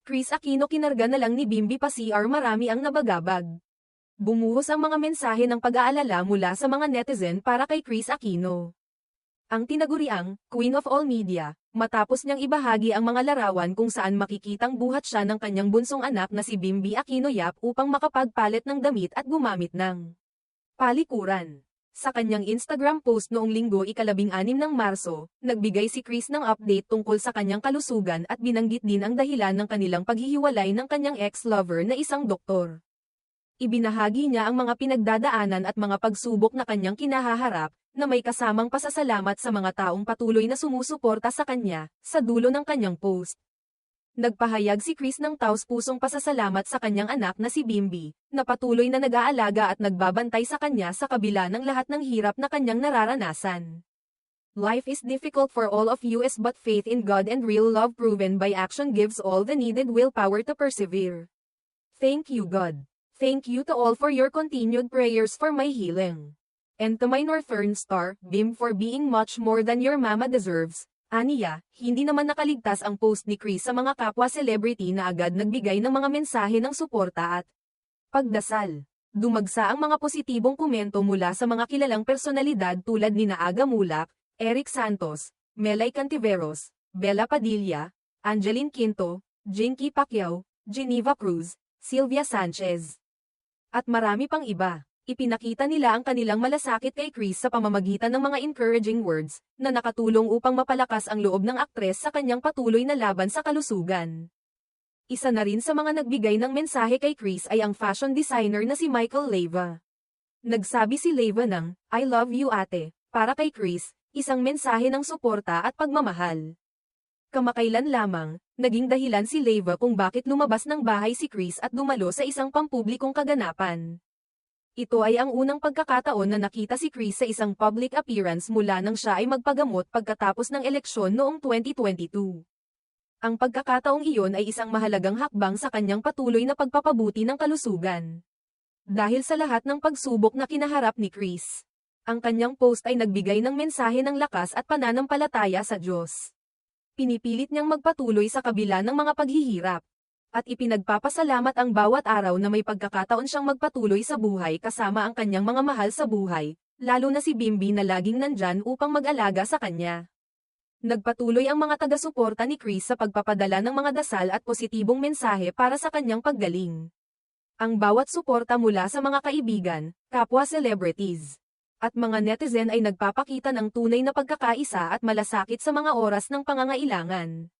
Kris Aquino kinarga na lang ni Bimby pa CR marami ang nabagabag. Bumuhos ang mga mensahe ng pag-aalala mula sa mga netizen para kay Kris Aquino. Ang tinaguriang Queen of All Media, matapos niyang ibahagi ang mga larawan kung saan makikitang buhat siya ng kanyang bunsong anak na si Bimby Aquino Yap upang makapagpalit ng damit at gumamit ng palikuran. Sa kanyang Instagram post noong Linggo ika-16 ng Marso, nagbigay si Kris ng update tungkol sa kanyang kalusugan at binanggit din ang dahilan ng kanilang paghihiwalay ng kanyang ex-lover na isang doktor. Ibinahagi niya ang mga pinagdadaanan at mga pagsubok na kanyang kinahaharap, na may kasamang pasasalamat sa mga taong patuloy na sumusuporta sa kanya, sa dulo ng kanyang post. Nagpahayag si Kris ng taos-pusong pasasalamat sa kanyang anak na si Bimby, na patuloy na nag-aalaga at nagbabantay sa kanya sa kabila ng lahat ng hirap na kanyang nararanasan. Life is difficult for all of us but faith in God and real love proven by action gives all the needed willpower to persevere. Thank you God. Thank you to all for your continued prayers for my healing. And to my Northern Star, Bim for being much more than your mama deserves. Aniya, hindi naman nakaligtas ang post ni Kris sa mga kapwa celebrity na agad nagbigay ng mga mensahe ng suporta at pagdasal. Dumagsa ang mga positibong komento mula sa mga kilalang personalidad tulad ni Aga Mulak, Eric Santos, Melay Cantiveros, Bella Padilla, Angeline Quinto, Jinky Pacquiao, Geneva Cruz, Sylvia Sanchez, at marami pang iba. Ipinakita nila ang kanilang malasakit kay Kris sa pamamagitan ng mga encouraging words, na nakatulong upang mapalakas ang loob ng aktres sa kanyang patuloy na laban sa kalusugan. Isa na rin sa mga nagbigay ng mensahe kay Kris ay ang fashion designer na si Michael Leyva. Nagsabi si Leyva ng, "I love you ate," para kay Kris, isang mensahe ng suporta at pagmamahal. Kamakailan lamang, naging dahilan si Leyva kung bakit lumabas ng bahay si Kris at dumalo sa isang pampublikong kaganapan. Ito ay ang unang pagkakataon na nakita si Kris sa isang public appearance mula nang siya ay magpagamot pagkatapos ng eleksyon noong 2022. Ang pagkakataong iyon ay isang mahalagang hakbang sa kanyang patuloy na pagpapabuti ng kalusugan. Dahil sa lahat ng pagsubok na kinaharap ni Kris, ang kanyang post ay nagbigay ng mensahe ng lakas at pananampalataya sa Diyos. Pinipilit niyang magpatuloy sa kabila ng mga paghihirap. At ipinagpapasalamat ang bawat araw na may pagkakataon siyang magpatuloy sa buhay kasama ang kanyang mga mahal sa buhay, lalo na si Bimby na laging nandyan upang mag-alaga sa kanya. Nagpatuloy ang mga taga-suporta ni Kris sa pagpapadala ng mga dasal at positibong mensahe para sa kanyang paggaling. Ang bawat suporta mula sa mga kaibigan, kapwa celebrities, at mga netizen ay nagpapakita ng tunay na pagkakaisa at malasakit sa mga oras ng pangangailangan.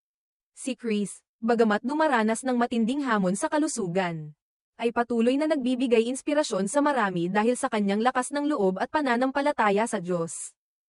Si Kris, bagamat dumaranas ng matinding hamon sa kalusugan, ay patuloy na nagbibigay inspirasyon sa marami dahil sa kanyang lakas ng loob at pananampalataya sa Diyos.